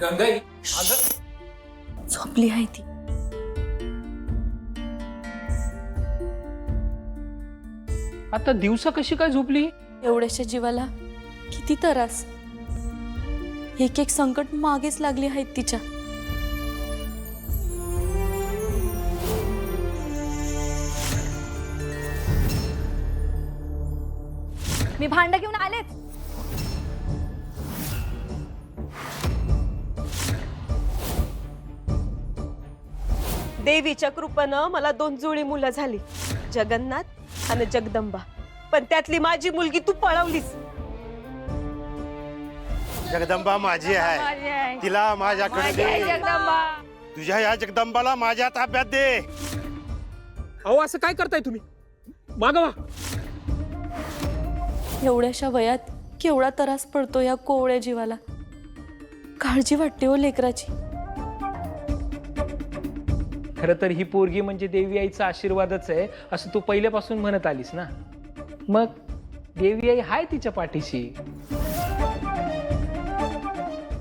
गंगाई अगं झोपली आहे ती. आता दिवसा कशी काय झोपली? एवढ्याशा जीवाला किती त्रास. एक एक संकट मागेच लागली आहेत तिच्या. मी भांड घेऊन आलेच. देवीच्या कृपेनं मला 2 जुळी मुलं झाली, जगन्नाथ आणि जगदंबा. पण त्यातली माझी मुलगी तू पळवलीस. जगदंबा माझी आहे, तिला माझ्याकडे दे. तुझ्या या जगदंबाला माझ्या ताब्यात दे. अहो असं काय करताय तुम्ही? मागवा. एवढ्याशा वयात केवढा त्रास पडतो या कोवळ्या जीवाला. काळजी वाटते हो लेकराची. खरं तर ही पोरगी म्हणजे देवी आईचा आशीर्वादच आहे असं तू पहिल्यापासून म्हणत आलीस ना. मग देवी आई हाय तिच्या पाठीशी.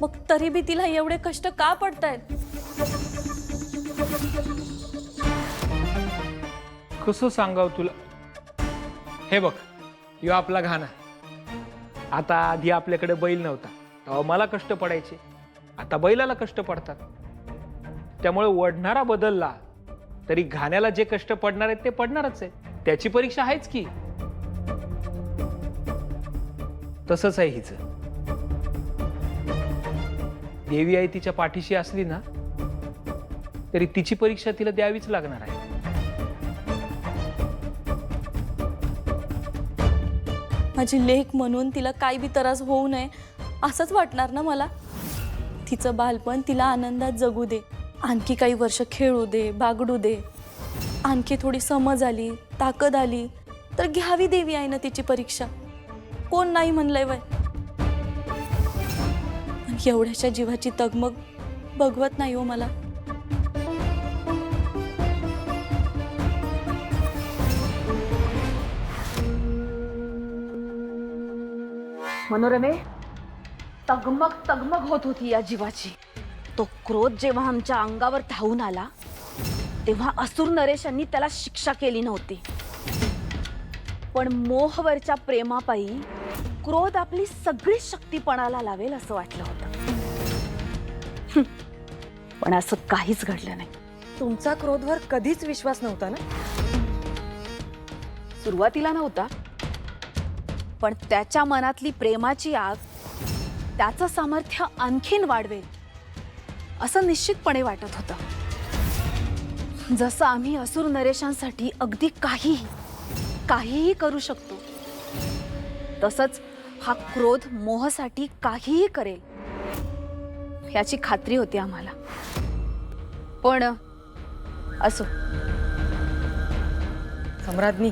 मग तरी बी तिला एवढे कष्ट का पडतायत? कसं सांगाव तुला? हे बघ, यो आपला घाना. आता आधी आपल्याकडे बैल नव्हता तेव्हा मला कष्ट पडायचे, आता बैलाला कष्ट पडतात. त्यामुळे वडणारा बदलला तरी घाण्याला जे कष्ट पडणार आहेत ते पडणारच आहे. त्याची परीक्षा आहेच की. तसंच आहे हिचं. देवी आई तिच्या पाठीशी असली ना तरी तिची परीक्षा तिला द्यावीच लागणार आहे. माझी लेक म्हणून तिला काही बी त्रास होऊ नये असंच वाटणार ना मला. तिचं बालपण तिला आनंदात जगू दे, आणखी काही वर्ष खेळू दे, बागडू दे. आणखी थोडी समज आली, ताकद आली तर घ्यावी देवी आहे ना तिची परीक्षा. कोण नाही म्हणलंय वय. पण एवढ्याशा जीवाची तगमग बघवत नाही हो मला. मनोरमे, तगमग तगमग होत होती या जीवाची. तो क्रोध जेव्हा आमच्या अंगावर धावून आला तेव्हा असुर नरेशांनी त्याला शिक्षा केली नव्हती. पण मोहवरच्या प्रेमापायी क्रोध आपली सगळी शक्ती पणाला लावेल असं वाटलं होतं. पण असं काहीच घडलं नाही. तुमचा क्रोधवर कधीच विश्वास नव्हता ना? सुरुवातीला नव्हता, पण त्याच्या मनातली प्रेमाची आग त्याचं सामर्थ्य आणखीन वाढवेल असं निश्चितपणे वाटत होतं. जसं आम्ही असुर नरेशांसाठी अगदी काहीही करू शकतो, तसंच हा क्रोध मोहासाठी काहीही करेल याची खात्री होती आम्हाला. पण असो. सम्राज्ञी,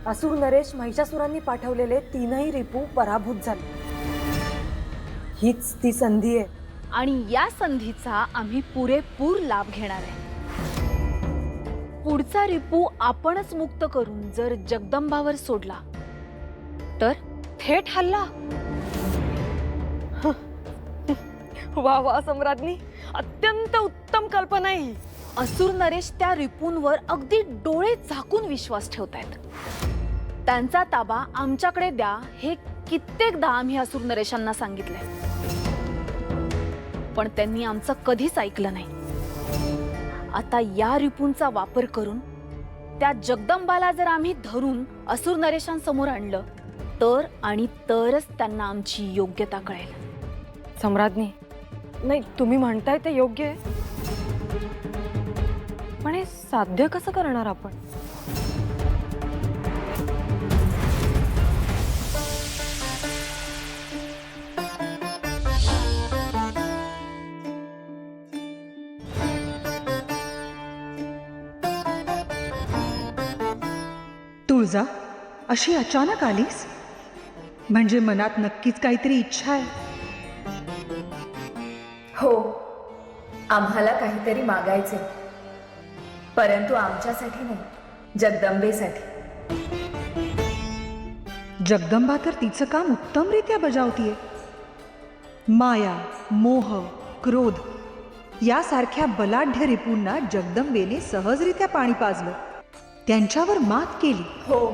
असुर नरेश महिषासुरांनी पाठवलेले 3ही रिपू पराभूत झाले. हीच ती संधी आहे आणि या संधीचा आम्ही पुरेपूर लाभ घेणार आहे. पुढचा रिपू आपणच मुक्त करून जर जगदंबावर सोडला तर थेट हल्ला. वा वा सम्राज्ञी, अत्यंत उत्तम कल्पना आहे ही. असुर नरेश त्या रिपूंवर अगदी डोळे झाकून विश्वास ठेवतायत. त्यांचा ताबा आमच्याकडे द्या हे कित्येकदा आम्ही असुर नरेशांना सांगितलंय, पण त्यांनी आमचं कधीच ऐकलं नाही. आता या रिपूंचा वापर करून त्या जगदंबाला जर आम्ही धरून असुर नरेशांसमोर आणलं तर आणि तरच त्यांना आमची योग्यता कळेल. सम्राज्ञी, नाही, तुम्ही म्हणताय ते योग्य आहे, पण हे साध्य कसं करणार आपण? तुळजा, अशी अचानक आलीस? म्हणजे मनात नक्कीच काहीतरी इच्छा आहे? हो, आम्हाला काहीतरी मागायचे, परंतु आमच्यासाठी नाही, जगदंबेसाठी. जगदंबा तर तिचं काम उत्तमरित्या बजावतीये. माया, मोह, क्रोध यासारख्या बलाढ्य रिपूंना जगदंबेने सहजरित्या पाणी पाजलं, त्यांच्यावर मात केली. हो,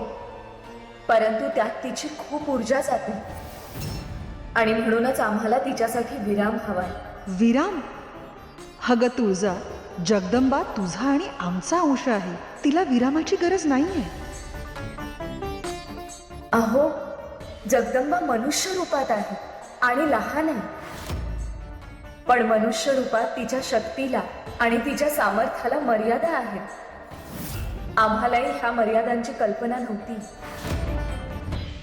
परंतु त्यात तिची खूप ऊर्जा जाते आणि म्हणूनच आम्हाला तिच्यासाठी विराम हवाय. विराम? हग तुळजा, जगदंबा तुझा आणि आमचा अंश आहे. तिला विरामाची गरज नाहीये. अहो, जगदंबा मनुष्य रूपात आहे आणि लहान आहे, पण मनुष्य रूपात तिच्या शक्तीला आणि तिच्या सामर्थ्याला मर्यादा आहेत. आम्हालाही ह्या मर्यादांची कल्पना नव्हती,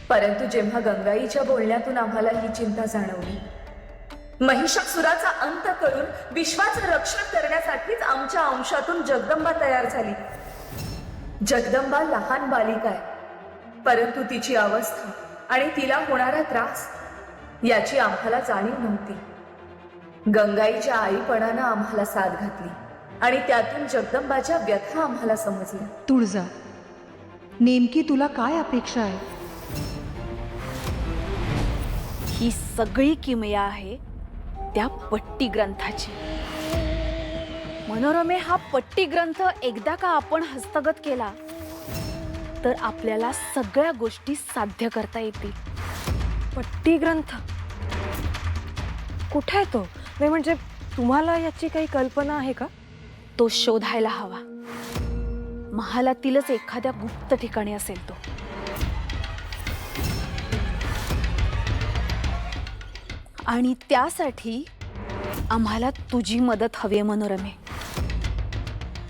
परंतु जेव्हा गंगाईच्या बोलण्यातून आम्हाला ही चिंता जाणवली, महिषासुराचा अंत करून विश्वाचं रक्षण करण्यासाठीच आमच्या अंशातून जगदंबा तयार झाली. जगदंबा लहान बालिका आहे, परंतु तिची अवस्था आणि तिला होणारा त्रास याची आम्हाला जाणीव नव्हती. गंगाईच्या आईपणानं आम्हाला साथ घातली आणि त्यातून जगदंबाच्या व्यथा आम्हाला समजल्या. तुळजा, नेमकी तुला काय अपेक्षा आहे? ही सगळी किमया आहे त्या पट्टी ग्रंथाची. मनोरमे, हा पट्टी ग्रंथ एकदा का आपण हस्तगत केला तर आपल्याला सगळ्या गोष्टी साध्य करता येतील. पट्टी ग्रंथ कुठे आहे तो? नाही म्हणजे तुम्हाला याची काही कल्पना आहे का? तो शोधायला हवा. महालातीलच एखाद्या गुप्त ठिकाणी असेल तो. आणि त्यासाठी आम्हाला तुझी मदत हवी मनोरमे.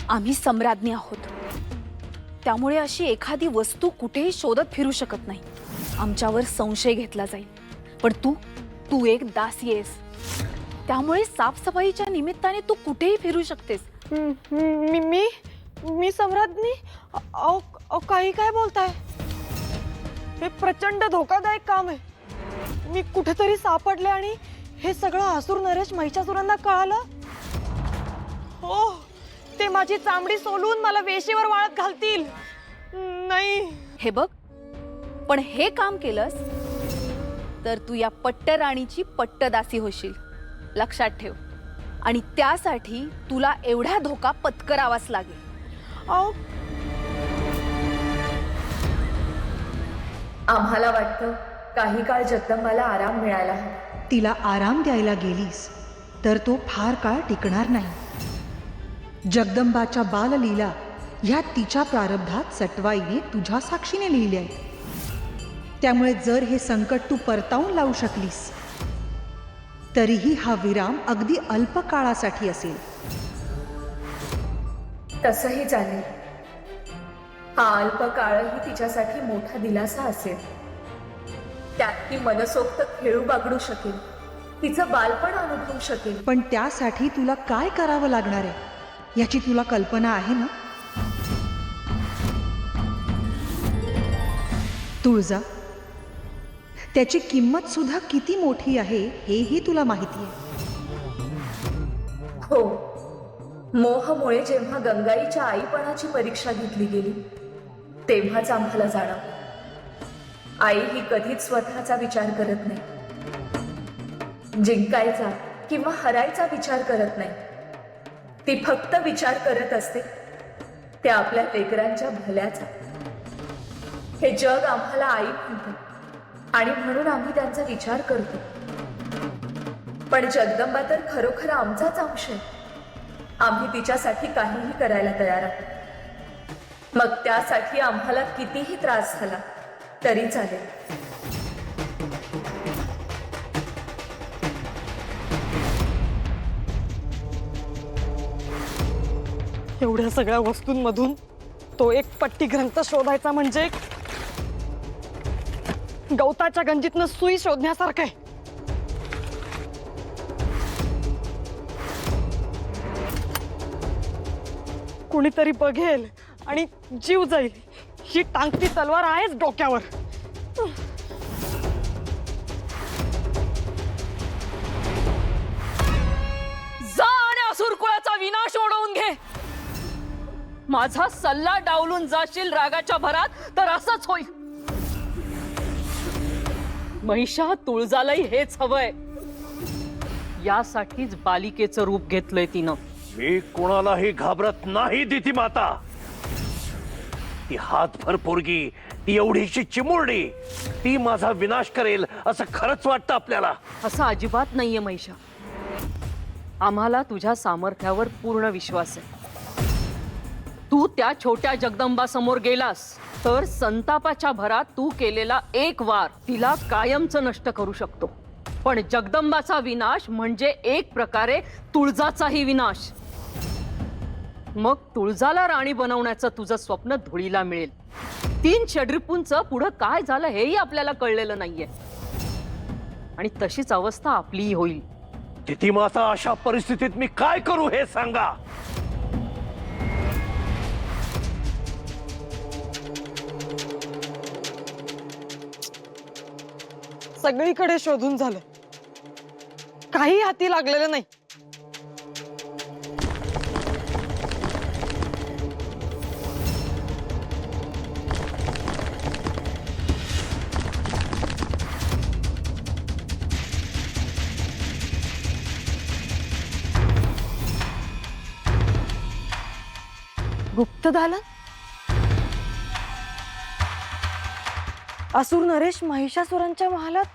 आम्ही सम्राज्ञी आहोत, त्यामुळे अशी एखादी वस्तू कुठेही शोधत फिरू शकत नाही. आमच्यावर संशय घेतला जाईल. पण तू एक दासी आहेस, त्यामुळे साफसफाईच्या निमित्ताने तू कुठेही फिरू शकतेस. मी सम्राज्ञी? अहो काही काय बोलताय? हे प्रचंड धोकादायक काम आहे. मी कुठेतरी सापडले आणि हे सगळं असुर नरेश महिषासुरांना कळालं. हो, ते माझी चामडी सोलून मला वेशीवर वाळत घालतील. नाही. हे बघ, पण हे काम केलंस तर तू या पट्टराणीची पट्टदासी होशील, लक्षात ठेव. आणि त्यासाठी तुला एवढा धोका पत्करावाच लागेल. अहो, आम्हाला वाटतं काही काळ जगदंबाला आराम मिळायला हवा. तिला आराम द्यायला गेलीस तर तो फार काळ टिकणार नाही. जगदंबाच्या बाललीला ह्या तिच्या प्रारब्धात सटवाईने तुझ्या साक्षीने लिहिले आहे. त्यामुळे जर हे संकट तू परतावून लावू शकलीस तरीही हा विराम अगदी अल्प काळासाठी असेल. तसंही चालेल. हा अल्प काळही तिच्यासाठी मोठा दिलासा असेल. त्यात ती मनसोक्त खेळू बागडू शकेल, तिचं बालपण अनुभवू शकेल. पण त्यासाठी तुला काय करावं लागणार आहे याची तुला कल्पना आहे ना? तुळजा, त्याची किंमत सुद्धा किती मोठी आहे हेही तुला माहिती आहे. हो, मोहमुळे जेव्हा गंगाईच्या आईपणाची परीक्षा घेतली गेली तेव्हाच आम्हाला जाणवलं, आई ही कधीच स्वतःचा विचार करत नाही, जिंकायचा किंवा हरायचा विचार करत नाही. ती फक्त विचार करत असते त्या आपल्या लेकरांच्या भल्याचा. हे जग आम्हाला आई म्हणतं आणि म्हणून आम्ही त्यांचा विचार करतो. पण जगदंबा तर खरोखर आमचाच अंश आहे. आम्ही तिच्यासाठी काहीही करायला तयार आहोत. मग त्यासाठी आम्हाला कितीही त्रास झाला तरी चालेल. एवढ्या सगळ्या वस्तूंमधून तो एक पट्टी ग्रंथ शोधायचा म्हणजे गवताच्या गंजीतनं सुई शोधण्यासारखं आहे. कुणीतरी बघेल आणि जीव जाईल. ही टांगती तलवार आहेच डोक्यावर. जा आणि असुर कुळाचा विनाश ओढवून घे. माझा सल्ला डावलून जाशील रागाच्या भरात तर असंच होईल. महिषा तुळजालाही हेच हवंय. यासाठीच बालिकेचं रूप घेतलंय तिनं. मी कोणालाही घाबरत नाही दिती माता. ती हातभर पोरगी, ती एवढीशी चिमुरडी, ती माझा विनाश करेल असं खरंच वाटतं आपल्याला? असं अजिबात नाहीये महिषा. आम्हाला तुझ्या सामर्थ्यावर पूर्ण विश्वास आहे. तू त्या छोट्या जगदंबा समोर गेलास तर संतापाच्या भरात तू केलेला एक वार तिला कायमचं नष्ट करू शकतो. पण जगदंबाचा विनाश म्हणजे एक प्रकारे तुळजाचाही विनाश. मग तुळजाला राणी बनवण्याचं तुझं स्वप्न धुळीला मिळेल. 3 षड्रिपूंचं पुढं काय झालं हेही आपल्याला कळलेलं नाहीये. आणि तशीच अवस्था आपलीही होईल. दिती माता, अशा परिस्थितीत मी काय करू हे सांगा. सगळीकडे शोधून झालं, काही हाती लागलेलं नाही. गुप्तदालन? असुर नरेश महिषासुरांच्या महालात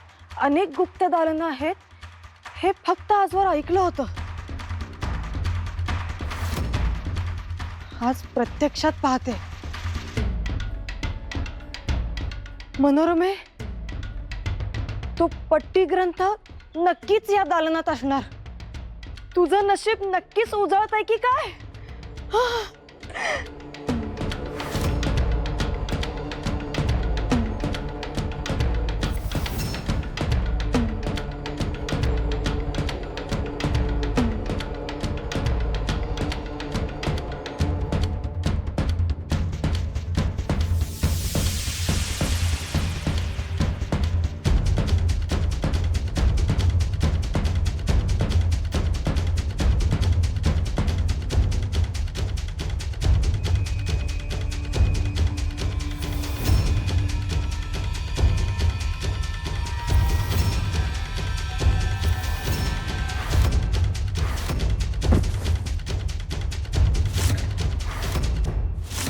अनेक गुप्त दालनं आहेत हे फक्त आजवर ऐकलं होतं. आज प्रत्यक्षात पाहते. मनोरमे, तो पट्टी ग्रंथ नक्कीच या दालनात असणार. तुझं नशीब नक्कीच उजळत आहे की काय?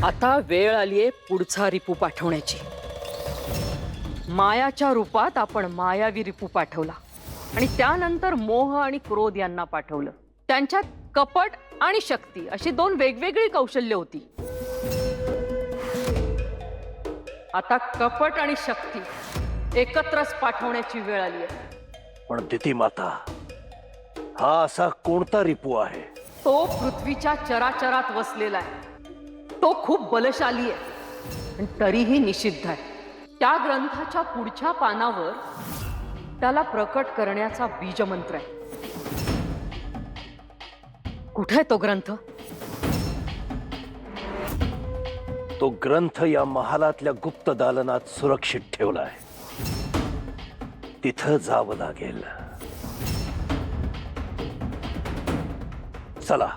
आता वेळ आलीये पुढचा रिपू पाठवण्याची. मायाच्या रूपात आपण मायावी रिपू पाठवला आणि त्यानंतर मोह आणि क्रोध यांना पाठवलं. त्यांच्यात कपट आणि शक्ती अशी 2 वेगवेगळी कौशल्य होती. आता कपट आणि शक्ती एकत्रच पाठवण्याची वेळ आली आहे. पण दिती माता, हा असा कोणता रिपू आहे? तो पृथ्वीच्या चराचरात वसलेला आहे. तो खूप बलशाली आहे आणि तरीही निषिद्ध आहे. त्या ग्रंथाच्या पुढच्या पानावर त्याला प्रकट करण्याचा बीजमंत्र आहे. कुठे आहे तो ग्रंथ? तो ग्रंथ या महालातल्या गुप्त दालनात सुरक्षित ठेवलाय. तिथं जावं लागेल. चला.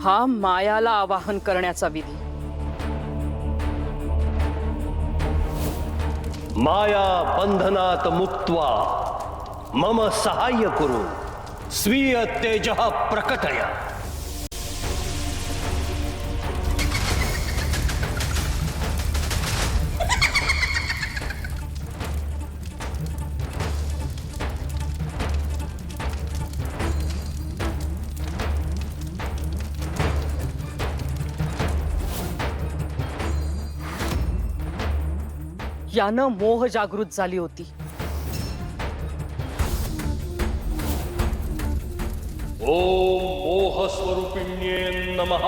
हा मायाला आवाहन करण्याचा विधी. माया बंधनात मुक्त्वा मम सहाय्य कुरु स्वीय तेजः प्रकटय. यानं मोह जागृत झाली होती. ओम मोह स्वरूपिण्ये नमः.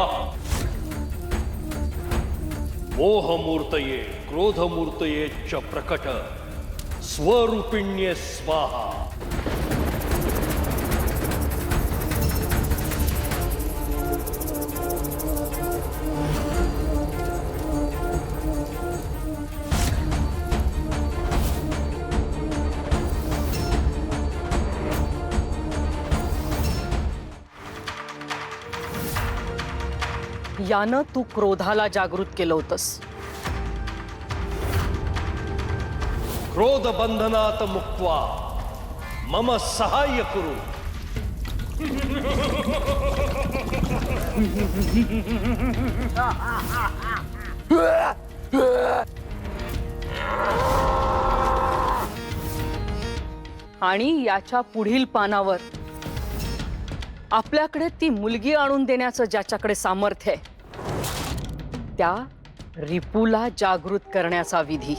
मोहमूर्तये क्रोधमूर्तये च प्रकट स्वरूपिण्ये स्वाहा. यानं तू क्रोधाला जागृत केलं होतंस. क्रोध बंधनात मुक्त्वा मम सहाय्य कुरु. आणि याच्या पुढील पानावर आपल्याकडे ती मुलगी आणून देण्याचं ज्याच्याकडे सामर्थ्य आहे त्या रिपूला जागृत करण्याचा विधी.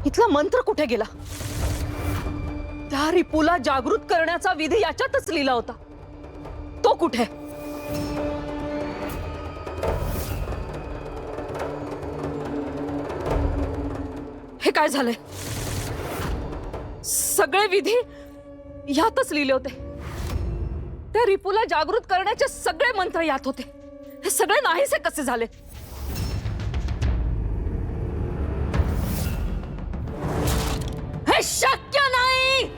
इथला मंत्र कुठे गेला? त्या रिपूला जागृत करण्याचा विधी याच्यातच लिहिला होता. तो कुठे? हे काय झालंय? सगळे विधी यातच लिहिले होते. त्या रिपूला जागृत करण्याचे सगळे मंत्र यात होते. हे सगळे नाहीसे कसे झाले? हे शक्य नाही.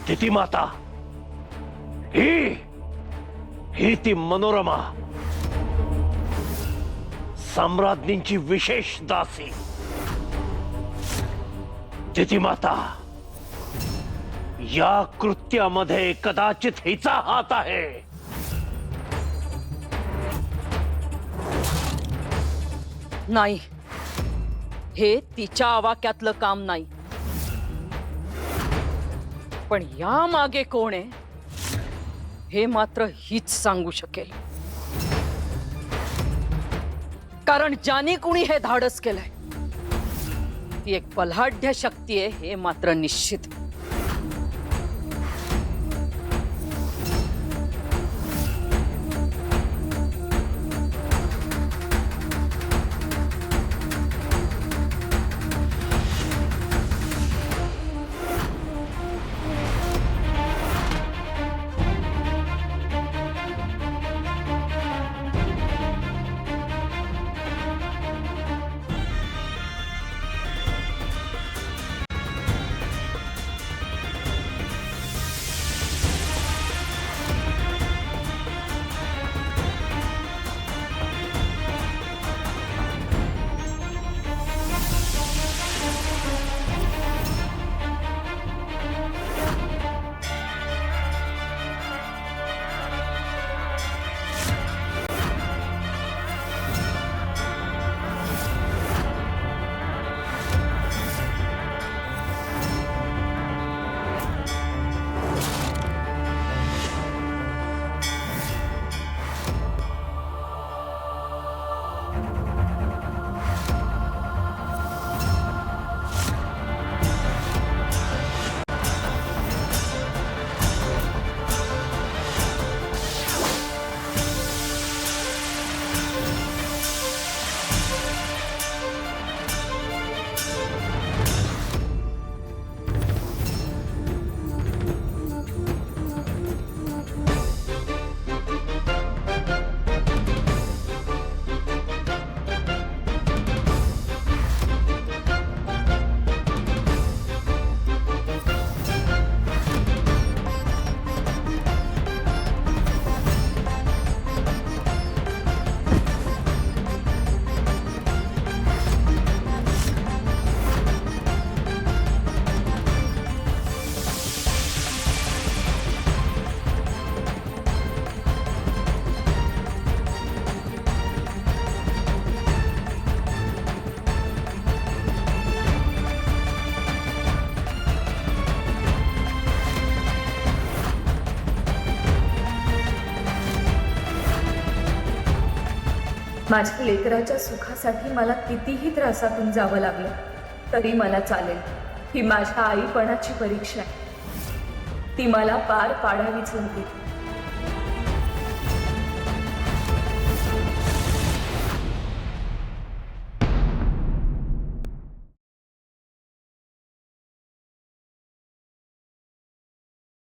तिथी माता ही ती मनोरमा, सम्राज्ञींची विशेष दासी. तिथी माता, या कृत्यामध्ये कदाचित हिचा हात आहे. नाही, हे तिच्या आवाक्यातलं काम नाही. पण या मागे कोण आहे हे मात्र हीच सांगू शकेल. कारण ज्याने कुणी हे धाडस केलंय ती एक बलाढ्य शक्ती आहे हे मात्र निश्चित. माझ्या लेकराच्या सुखासाठी मला कितीही त्रासातून जावं लागलं तरी मला चालेल. ही माझ्या आईपणाची परीक्षा आहे, ती मला पार पाडावीच लागेल.